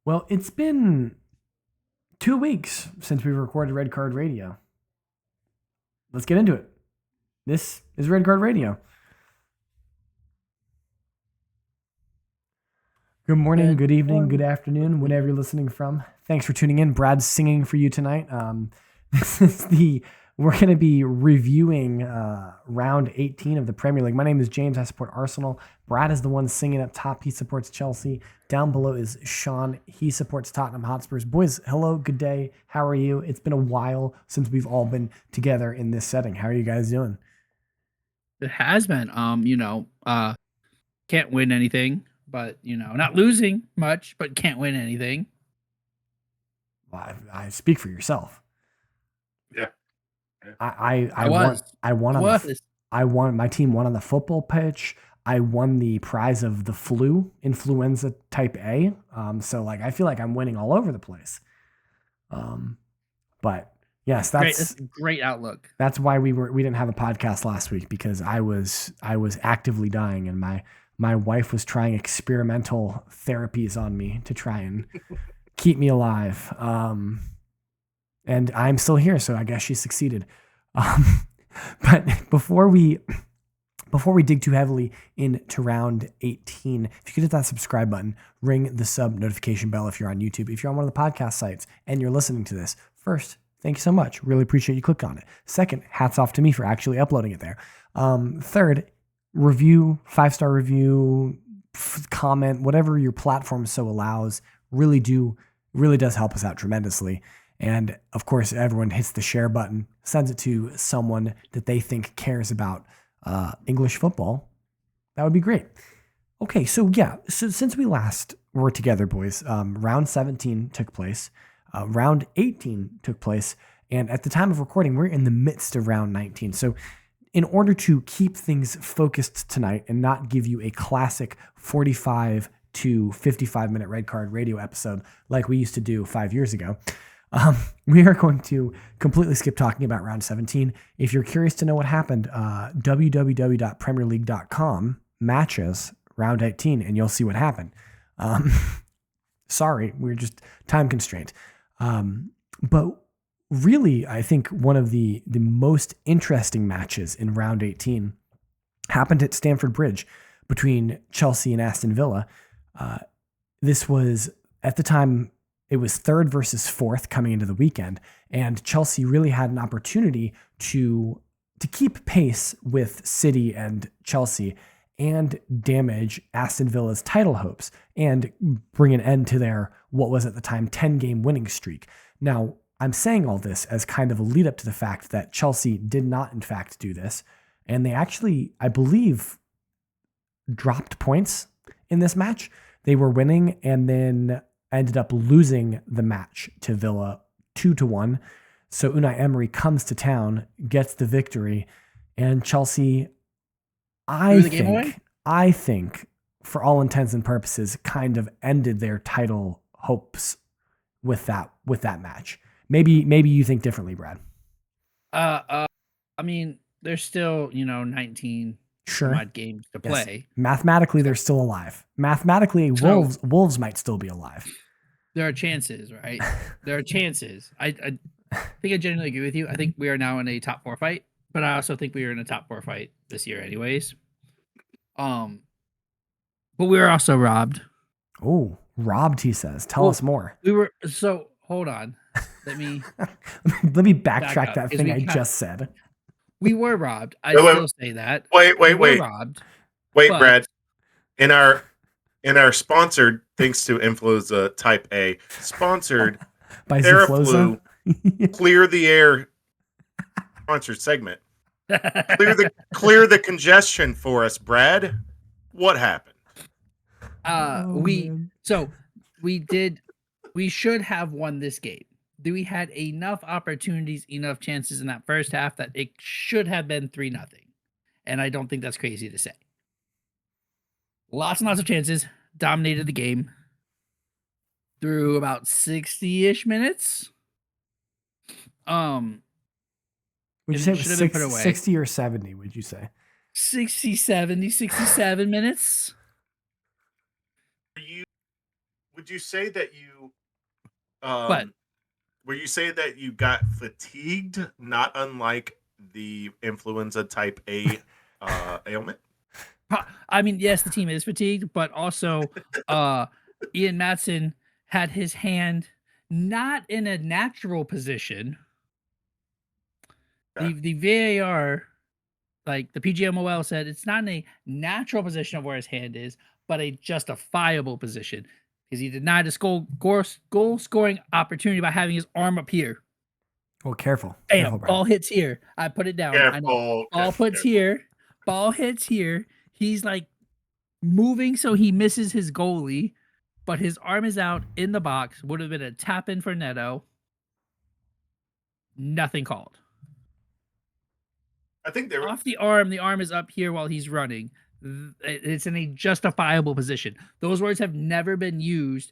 Well, it's been 2 weeks since we recorded Red Card Radio. Let's get into it. This is Red Card Radio. Good morning, good evening, good afternoon, whenever you're listening from. Thanks for tuning in. Brad's singing for you tonight. We're going to be reviewing round 18 of the Premier League. My name is James. I support Arsenal. Brad is the one singing up top. He supports Chelsea. Down below is Sean. He supports Tottenham Hotspurs. Boys, hello, good day. How are you? It's been a while since we've all been together in this setting. How are you guys doing? It has been. Can't win anything, but not losing much, but can't win anything. Well, I speak for yourself. Yeah. I won. My team won on the football pitch. I won the prize of the influenza type A. So I feel like I'm winning all over the place. But yes, that's a great outlook. That's why we didn't have a podcast last week, because I was actively dying, and my wife was trying experimental therapies on me to try and keep me alive. And I'm still here, so I guess she succeeded. But before we dig too heavily into round 18, if you could hit that subscribe button, ring the sub notification bell if you're on YouTube. If you're on one of the podcast sites and you're listening to this, first, thank you so much. Really appreciate you clicked on it. Second, hats off to me for actually uploading it there. Third, review, 5-star review, comment, whatever your platform so allows, really does help us out tremendously. And of course, everyone hits the share button, sends it to someone that they think cares about English football. That would be great. Okay, so since we last were together, boys, round 17 took place, round 18 took place, and at the time of recording, we're in the midst of round 19. So in order to keep things focused tonight and not give you a classic 45 to 55 minute Red Card Radio episode like we used to do 5 years ago, we are going to completely skip talking about round 17. If you're curious to know what happened, www.premierleague.com matches round 18, and you'll see what happened. Sorry, we're just time constrained. But really, I think one of the most interesting matches in round 18 happened at Stamford Bridge between Chelsea and Aston Villa. This was, at the time, it was third versus fourth coming into the weekend, and Chelsea really had an opportunity to keep pace with City and Chelsea and damage Aston Villa's title hopes and bring an end to their, what was at the time, 10-game winning streak. Now, I'm saying all this as kind of a lead up to the fact that Chelsea did not, in fact, do this, and they actually, I believe, dropped points in this match. They were winning and then ended up losing the match to Villa 2-1. So Unai Emery comes to town, gets the victory, and Chelsea, I think, for all intents and purposes, kind of ended their title hopes with that match. Maybe you think differently, Brad. I mean, there's still 19 games to play. Yes. Mathematically, they're still alive. Mathematically, Wolves might still be alive. There are chances, right? There are chances. I think I genuinely agree with you. I think we are now in a top 4 fight, but I also think we are in a top 4 fight this year anyways. But we were also robbed. Oh, robbed, he says. Tell us more. Hold on. Let me backtrack that thing I just said. We were robbed. I still say that. Wait. Robbed. Wait, Brad. In our sponsored, thanks to Influenza Type A, sponsored by Theraflu, Clear the Air sponsored segment. Clear the congestion for us, Brad. What happened? We should have won this game. We had enough opportunities, enough chances in that first half that it should have been 3-0. And I don't think that's crazy to say. Lots and lots of chances, dominated the game through about 60-ish minutes. Would you say it was 60 or 70, would you say? 67 minutes. would you say that you But would you say that you got fatigued, not unlike the influenza type A ailment? I mean, yes, the team is fatigued, but also Ian Matson had his hand not in a natural position. Okay. The VAR, like the PGMOL said, it's not in a natural position of where his hand is, but a justifiable position because he denied a goal scoring opportunity by having his arm up here. Well, careful. Bam, Careful, Brad. ball hits here. I put it down. I know. Careful. Ball puts here. Ball hits here. He's like moving so he misses his goalie, but his arm is out in the box. Would have been a tap in for Neto. Nothing called. I think they were Off the arm is up here while he's running. It's in a justifiable position. Those words have never been used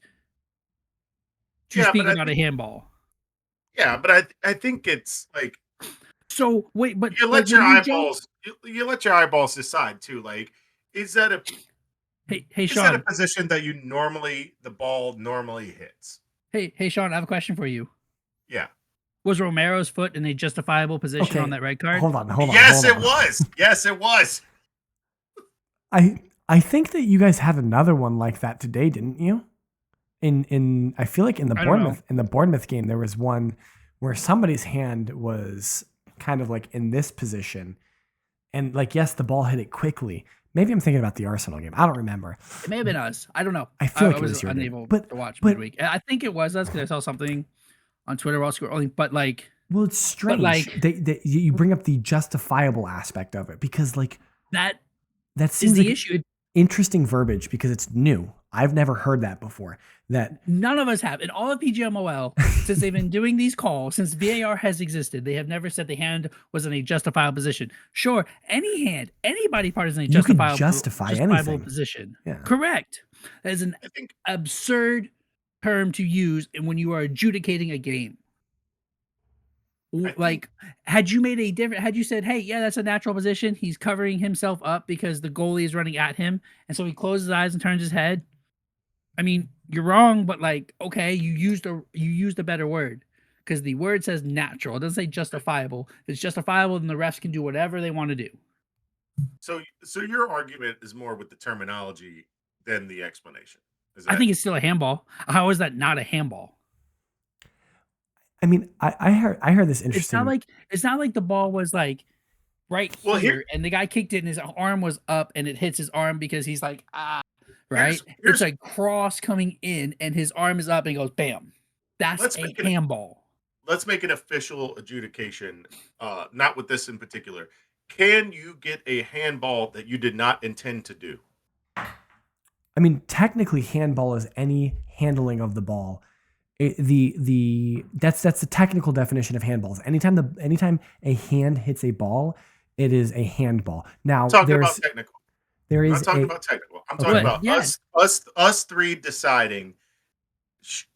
to speak about a handball. Yeah, but I think it's like so wait, but you let your eyeballs you let your eyeballs decide too. Like, is that a hey is Sean? that a position that the ball normally hits? Hey Sean, I have a question for you. Yeah. Was Romero's foot in a justifiable position on that red card? Hold on. Yes, it was. Yes, it was. I think that you guys had another one like that today, didn't you? I feel like in the Bournemouth game there was one where somebody's hand was kind of like in this position, and like yes, the ball hit it quickly. Maybe I'm thinking about the Arsenal game. I don't remember. It may have been us. I don't know. I feel like I was unable to watch midweek. I think it was us because I saw something on Twitter while scrolling. But like, well, it's strange. You bring up the justifiable aspect of it because like that seems is the like issue. Interesting verbiage because it's new. I've never heard that before. That none of us have. In all of PGMOL, since they've been doing these calls, since VAR has existed, they have never said the hand was in a justifiable position. Sure, any hand, any body part is in a justifiable position. Yeah. Correct. That is an absurd term to use when you are adjudicating a game. Like, had you said, hey, yeah, that's a natural position. He's covering himself up because the goalie is running at him. And so he closes his eyes and turns his head. I mean, you're wrong, but like, okay, you used a better word because the word says natural. It doesn't say justifiable. If it's justifiable, then the refs can do whatever they want to do. So your argument is more with the terminology than the explanation. I think it's still a handball. How is that not a handball? I mean, I heard this interesting. It's not like the ball was like right here and the guy kicked it and his arm was up and it hits his arm because he's like, right? It's like cross coming in and his arm is up and he goes, bam. That's a handball. Let's make an official adjudication, not with this in particular. Can you get a handball that you did not intend to do? I mean, technically handball is any handling of the ball. That's the technical definition of handballs. Anytime a hand hits a ball, it is a handball. Now, I'm talking about technical. I'm talking about technical. I'm talking about us three deciding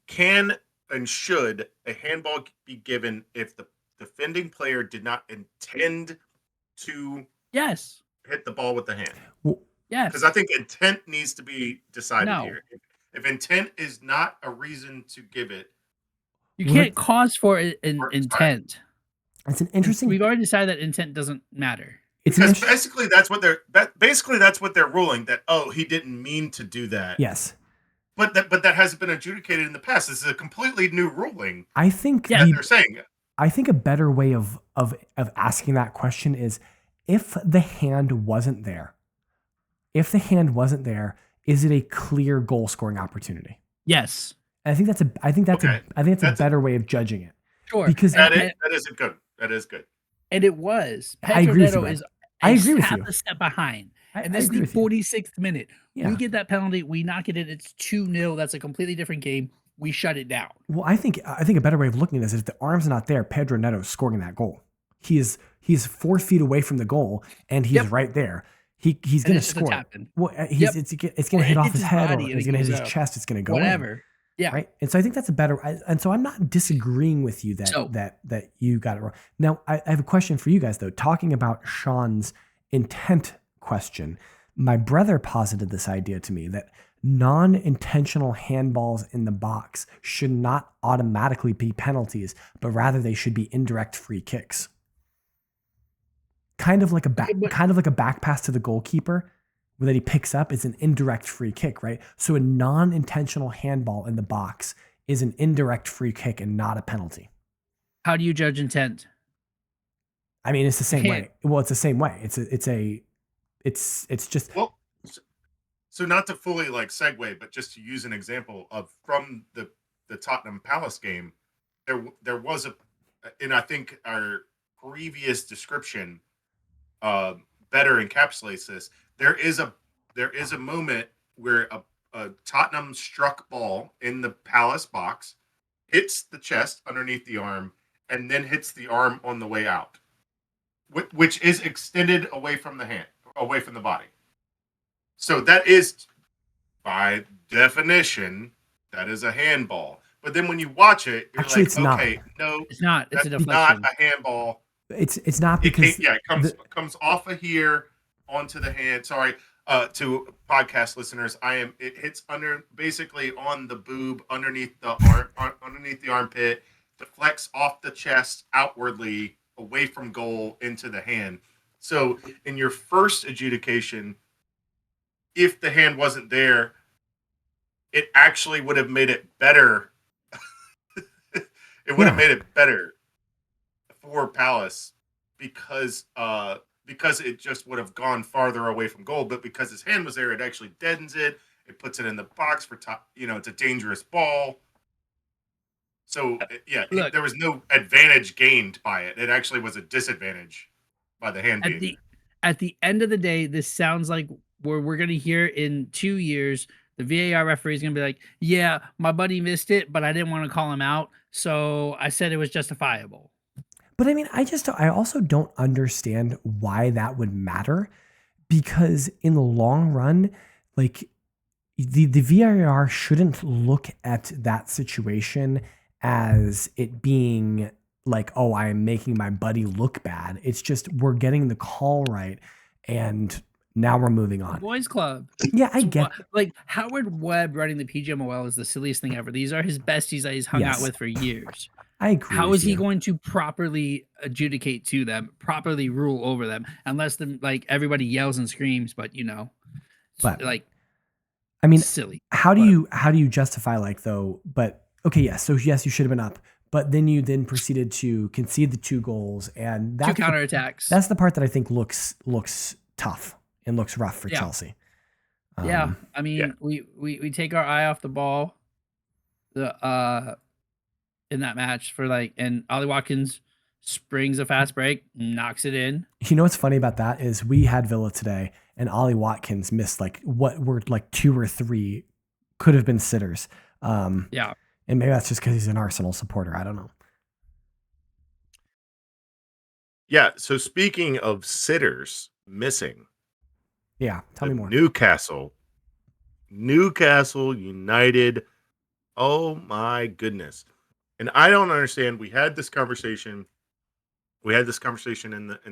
can and should a handball be given if the defending player did not intend to hit the ball with the hand. Well, yes. Because I think intent needs to be decided here. If intent is not a reason to give it, you can't cause for intent. It's an interesting. We've already decided that intent doesn't matter. Because basically that's what they're ruling, that he didn't mean to do that. Yes. But that hasn't been adjudicated in the past. This is a completely new ruling. I think they're saying it. I think a better way of asking that question is if the hand wasn't there. If the hand wasn't there, is it a clear goal scoring opportunity? Yes. And I think that's a better way of judging it. Sure. Because that is good. That is good. And it was. I agree with you. I agree with you. A step behind. And this is the 46th minute. Yeah. We get that penalty. We knock it in. It's 2-0. That's a completely different game. We shut it down. Well, I think a better way of looking at this is if the arm's not there, Pedro Neto is scoring that goal. He's 4 feet away from the goal, and he's right there. He's going to score. Well, it's going to hit off his head, or it's going to hit his chest. It's going to go whatever. Yeah. Right. And so I think that's a better. And so I'm not disagreeing with you that you got it wrong. Now I have a question for you guys though. Talking about Sean's intent question, my brother posited this idea to me that non-intentional handballs in the box should not automatically be penalties, but rather they should be indirect free kicks. Kind of like a back pass to the goalkeeper that he picks up is an indirect free kick, right? So a non-intentional handball in the box is an indirect free kick and not a penalty. How do you judge intent? I mean, it's the same way. Well, it's the same way. It's just well. So not to fully like segue, but just to use an example of from the Tottenham Palace game, there was and I think our previous description better encapsulates this. There is a moment where a Tottenham struck ball in the Palace box hits the chest underneath the arm and then hits the arm on the way out, which is extended away from the hand, away from the body. So that is, by definition, that is a handball. But then when you watch it, you're actually, like, it's okay, not. no, it's not. It's a deflection. Not a handball. It's not because it comes off of here onto the hand. Sorry, to podcast listeners, it hits under basically on the boob underneath the underneath the armpit, deflects off the chest outwardly away from goal into the hand. So in your first adjudication, if the hand wasn't there, it actually would have made it better. It would have made it better for Palace because it just would have gone farther away from goal. But because his hand was there, it actually deadens it. It puts it in the box for top. It's a dangerous ball. So look, there was no advantage gained by it. It actually was a disadvantage by the hand. At the end of the day, this sounds like we're going to hear in 2 years, the VAR referee is going to be like, yeah, my buddy missed it, but I didn't want to call him out. So I said it was justifiable. But I mean, I also don't understand why that would matter, because in the long run, like the VAR shouldn't look at that situation as it being like, oh, I am making my buddy look bad. It's just, we're getting the call right. And now we're moving on. Boys Club. Yeah, I get like Howard Webb running the PGMOL is the silliest thing ever. These are his besties that he's hung out with for years. I agree. How is he going to properly adjudicate to them, properly rule over them, unless everybody yells and screams? But I mean, silly. How do you justify But okay, yes. So yes, you should have been up, but then you proceeded to concede the 2 goals, and that's 2 counterattacks. That's the part that I think looks tough and looks rough for Chelsea. I mean, we take our eye off the ball, in that match and Ollie Watkins springs a fast break, knocks it in. You know what's funny about that is we had Villa today, and Ollie Watkins missed what were 2 or 3 could have been sitters. And maybe that's just because he's an Arsenal supporter. I don't know. Yeah. So speaking of sitters missing. Yeah. Tell me more. Newcastle United. Oh my goodness. And I don't understand. We had this conversation in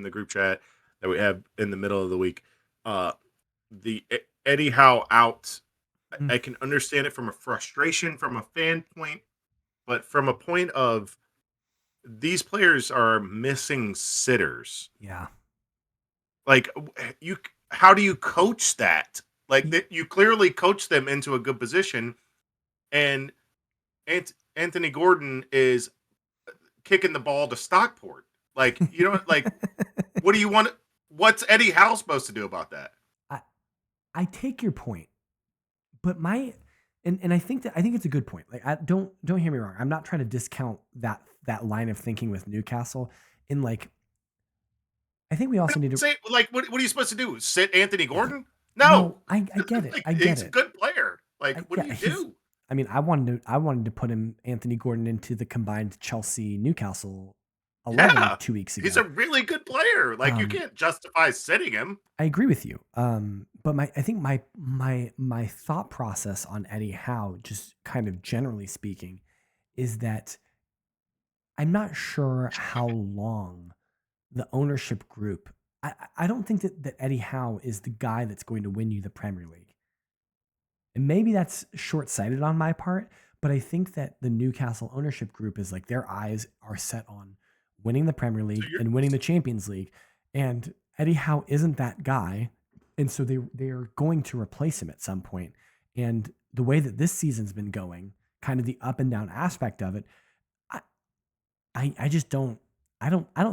the group chat that we have in the middle of the week. The Eddie Howe out. I can understand it from a frustration from a fan point, but from a point of these players are missing sitters. Yeah. How do you coach that? You clearly coach them into a good position, and Anthony Gordon is kicking the ball to Stockport. What do you want? What's Eddie Howe supposed to do about that? I take your point, but and I think it's a good point. Don't hear me wrong. I'm not trying to discount that line of thinking with Newcastle. I think we also need to say what are you supposed to do? Sit Anthony Gordon? No, I get it. He's a good player. What do you do? I mean, I wanted to put Anthony Gordon into the combined Chelsea Newcastle 11 2 weeks ago. He's a really good player. You can't justify sitting him. I agree with you. But I think my thought process on Eddie Howe, just kind of generally speaking, is that I'm not sure how long the ownership group. I don't think that Eddie Howe is the guy that's going to win you the Premier League. And maybe that's short-sighted on my part, but I think that the Newcastle ownership group is like their eyes are set on winning the Premier So League you're and winning the Champions League. And Eddie Howe isn't that guy. And so they're going to replace him at some point. And the way that this season's been going, kind of the up and down aspect of it, I I just don't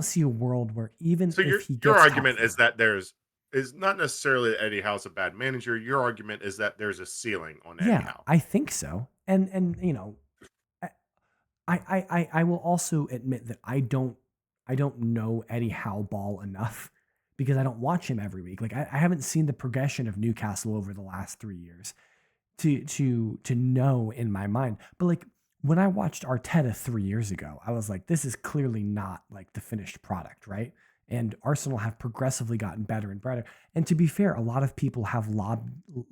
see a world where even so if he your gets top argument is four. that is not necessarily that Eddie Howe's a bad manager. Your argument is that there's a ceiling on Eddie Yeah, Howe. I think so. And I I will also admit that I don't know Eddie Howe ball enough because I don't watch him every week. Like I haven't seen the progression of Newcastle over the last 3 years to know in my mind. But like when I watched Arteta 3 years ago, I was like, this is clearly not like the finished product, right? And Arsenal have progressively gotten better and better. And to be fair, a lot of people have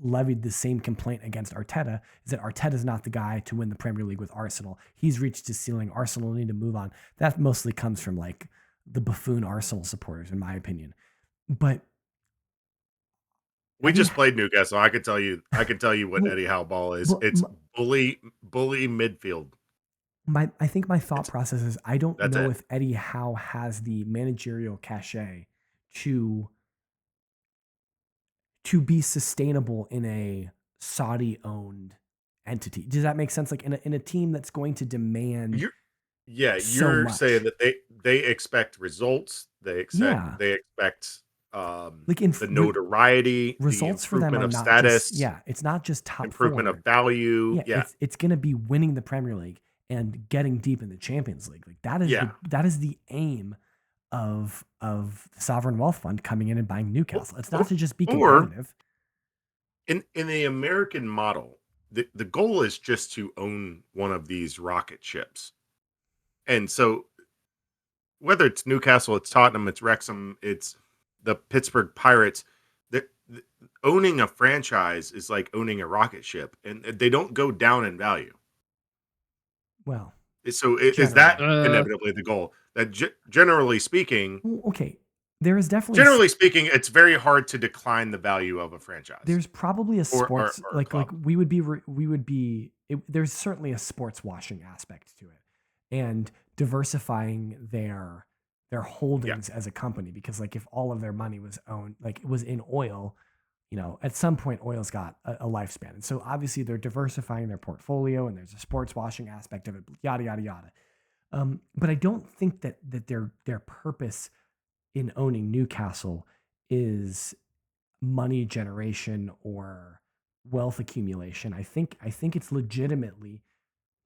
levied the same complaint against Arteta, is that Arteta's not the guy to win the Premier League with Arsenal. He's reached his ceiling. Arsenal need to move on. That mostly comes from like the buffoon Arsenal supporters, in my opinion. But We Eddie, just played Newcastle. I can tell you what well, Eddie Howe ball is. well, It's bully midfield. I think my thought It's process is I don't that's know it. if Eddie Howe has the managerial cachet to be sustainable in a Saudi owned entity. Does that make sense? Like in a team that's going to demand You're yeah, so you're saying much. that they expect results. Yeah. They expect Like in the notoriety, the results for them improvement are of not just, status, yeah, it's not just top improvement of four. value. Yeah, Yeah. it's going to be winning the Premier League and getting deep in the Champions League. Like Yeah. that is the aim of the sovereign wealth fund coming in and buying Or, Newcastle. It's not or to just be or competitive. in the American model, the goal is just to own one of these rocket ships. And so whether it's Newcastle, it's Tottenham, it's Wrexham, it's the Pittsburgh Pirates, the owning a franchise is like owning a rocket ship, and they don't go down in value. Well, So is that generally. inevitably the goal? That generally speaking, Well, okay. There is definitely a s- it's very hard to decline the value of a franchise there's probably a sports or a like club. we would be there's certainly a sports washing aspect to it and diversifying their Yeah, holdings as a company because like if all of their money was owned like it was in oil, at some point oil's got a lifespan. And so obviously they're diversifying their portfolio and there's a sports washing aspect of it, yada yada yada. But I don't think that their purpose in owning Newcastle is money generation or wealth accumulation. I think it's legitimately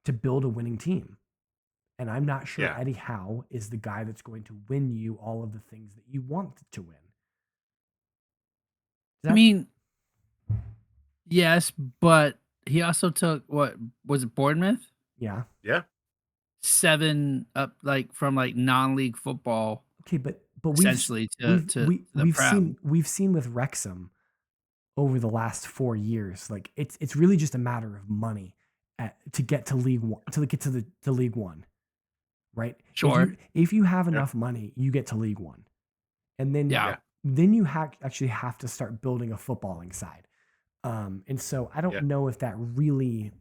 to build a winning team. And I'm not sure yeah. Eddie Howe is the guy that's going to win you all of the things that you want to win. Is I that mean, yes, but he also took what was it, Bournemouth? yeah. Yeah. 7 up like from like non-league football Okay, but essentially to the Prem. we've seen with Wrexham over the last 4 years, like it's really just a matter of money to get to League One, to get to the League One, right? Sure. If you have Yeah. enough money, you get to League One, and then Yeah. Yeah. then you actually have to start building a footballing side. And so I don't Yeah. know if that really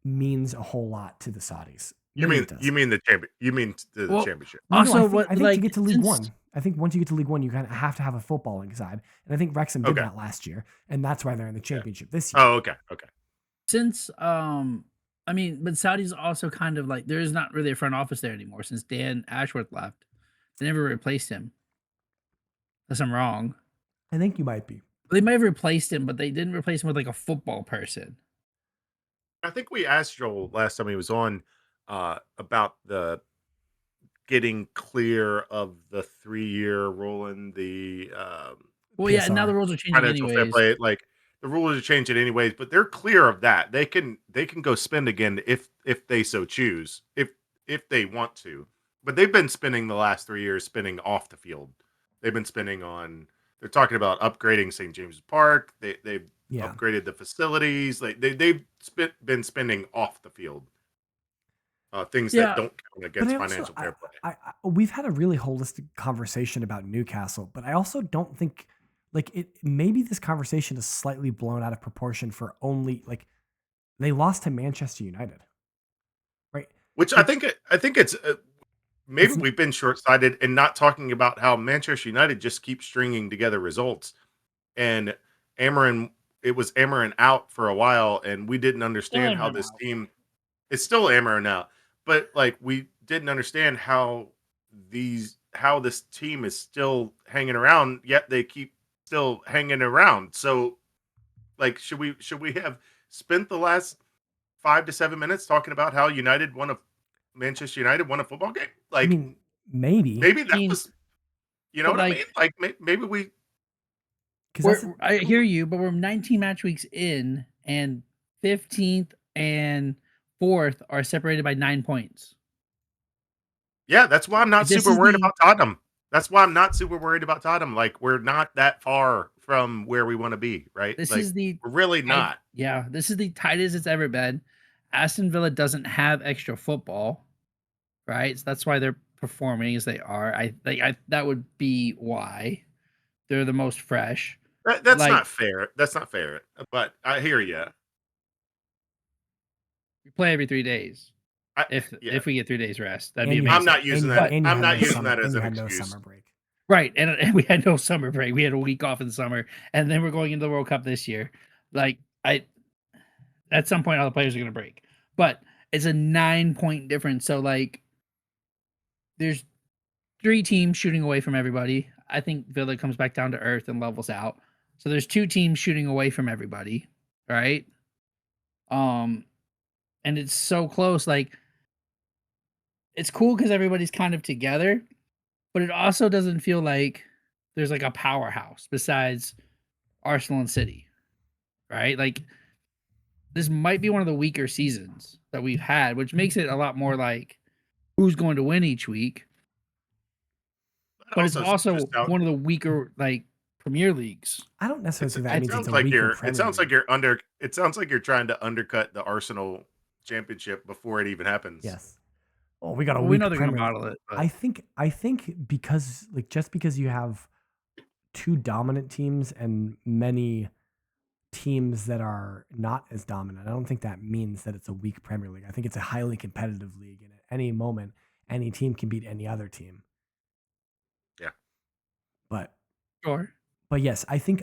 means a whole lot to the Saudis. You Maybe mean it does. you mean the champion you mean the Well, championship. No, no, also I what think to like get to League since One, I think once you get to League One, you kind of have to have a footballing side, and I think Wrexham did Okay. that last year, and that's why they're in the Yeah. championship this year. Oh, okay. Okay. since I mean, but Saudi's also kind of like there's not really a front office there anymore since Dan Ashworth left. They never replaced him. Unless I'm wrong. I think you might be. They might have replaced him, but they didn't replace him with like a football person. I think we asked Joel last time he was on about the getting clear of the 3-year rule and the Well, yeah, now the PSR. rules are changing financial fair anyways. play. Like the rules are changing anyways, but they're clear of that. They can go spend again if they so choose, if they want to. But they've been spending the last 3 years spending off the field. They've been spending on. They're talking about upgrading St. James's Park. They've Yeah. upgraded the facilities. Like they've been spending off the field. Things that Yeah, don't count But against I also, financial fair play. we've had a really holistic conversation about Newcastle, but I also don't think like maybe this conversation is slightly blown out of proportion for only like they lost to Manchester United, right? Which I think it's maybe we've been short-sighted and not talking about how Manchester United just keeps stringing together results. And it was Amarin out for a while, and we didn't understand how this team. It's still Amarin out, but like we didn't understand how this team is still hanging around, yet they keep still hanging around. So, like, should we have spent the last 5 to 7 minutes talking about how Manchester United won a football game? I Like, mean, maybe that was, you know what I mean? Like, maybe we. I hear you, but we're 19 match weeks in, and 15th and 4th are separated by 9 points. Yeah, that's why I'm not super worried about Tottenham. That's why I'm not super worried about Tottenham. Like, we're not that far from where we want to be, right? We're really not. Yeah, this is the tightest it's ever been. Aston Villa doesn't have extra football, right? So that's why they're performing as they are. That would be why they're the most fresh. That's not fair. That's not fair. But I hear you. We play every 3 days. If we get 3 days rest, that'd be amazing. I'm not using that. I'm not using that as an excuse. No summer break. Right, and we had no summer break. We had a week off in the summer, and then we're going into the World Cup this year. Like at some point, all the players are going to break, but it's a 9-point difference. So like, there's 3 teams shooting away from everybody. I think Villa comes back down to earth and levels out. So there's 2 teams shooting away from everybody, right? And it's so close. Like, it's cool because everybody's kind of together, but it also doesn't feel like there's like a powerhouse besides Arsenal and City, right? Like, this might be one of the weaker seasons that we've had, which makes it a lot more like who's going to win each week. But it's also one of the weaker like Premier Leagues. I don't necessarily think that means it's a like weaker it sounds like you're trying to undercut the Arsenal championship before it even happens. Yes. Oh, we got a we know they're going to model it. But. I think because just because you have 2 dominant teams and many teams that are not as dominant, I don't think that means that it's a weak Premier League. I think it's a highly competitive league, and at any moment, any team can beat any other team. Yeah. But sure. But yes, I think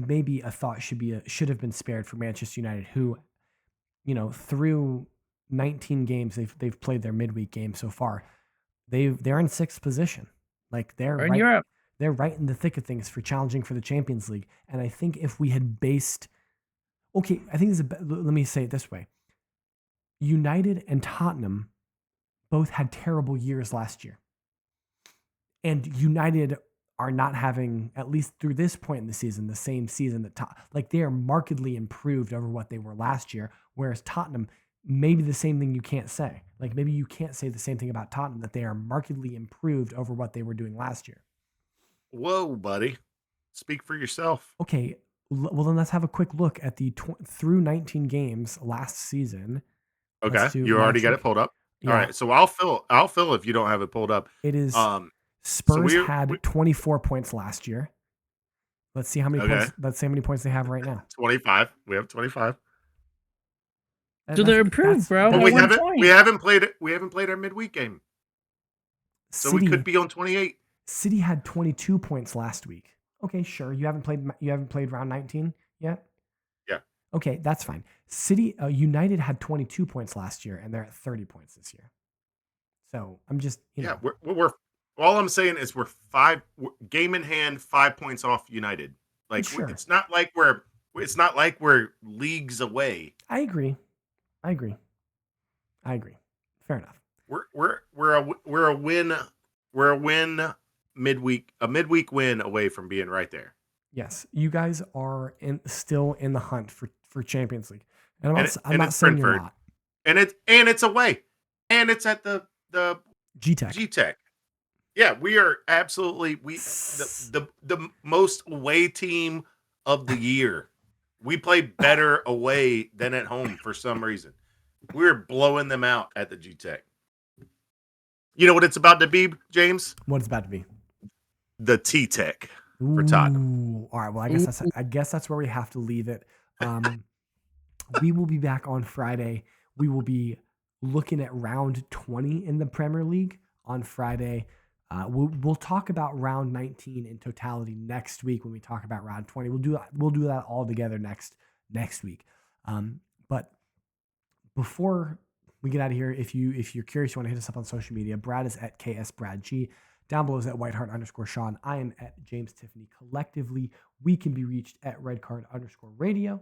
maybe a thought should have been spared for Manchester United, who, through 19 games they've played their midweek game so far. They're in 6th position. Like they're in Europe. They're right in the thick of things for challenging for the Champions League. And I think if we had let me say it this way. United and Tottenham both had terrible years last year. And United are not having, at least through this point in the season, the same season that they are markedly improved over what they were last year. Whereas Tottenham, maybe the same thing you can't say. Like maybe you can't say the same thing about Tottenham, that they are markedly improved over what they were doing last year. Whoa, buddy. Speak for yourself. Okay. Well, then let's have a quick look at the through 19 games last season. Okay. You already got it pulled up. Yeah. All right. So I'll fill if you don't have it pulled up. It is Spurs had 24 points last year. Let's see how many points. Let's see how many points they have right now. 25. We have 25. So they're improved, bro. But we haven't played our midweek game. So we could be on 28. City had 22 points last week. Okay, sure. You haven't played round 19 yet? Yeah. Okay, that's fine. United had 22 points last year, and they're at 30 points this year. So I'm just we're all I'm saying is we're game in hand, 5 points off United. Like sure. It's not like we're leagues away. I agree. Fair enough. We're a win midweek, a midweek win away from being right there. Yes, you guys are still in the hunt for Champions League, and I'm not saying you're not. And it's away, and it's at the G-Tech. Yeah, we are absolutely the most away team of the year. We play better away than at home for some reason. We're blowing them out at the G-Tech. You know what it's about to be, James? What it's about to be? The T-Tech. for Tottenham. All right. Well, I guess that's where we have to leave it. We will be back on Friday. We will be looking at round 20 in the Premier League on Friday. We'll talk about round 19 in totality next week when we talk about round 20. We'll do that all together next week. But before we get out of here, if you're curious, you want to hit us up on social media. Brad is at KSBradG. Down below is at Whiteheart_Sean. I am at James Tiffany. Collectively, we can be reached at Redcard_Radio.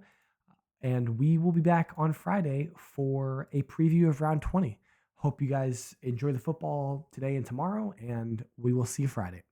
And we will be back on Friday for a preview of round 20. Hope you guys enjoy the football today and tomorrow, and we will see you Friday.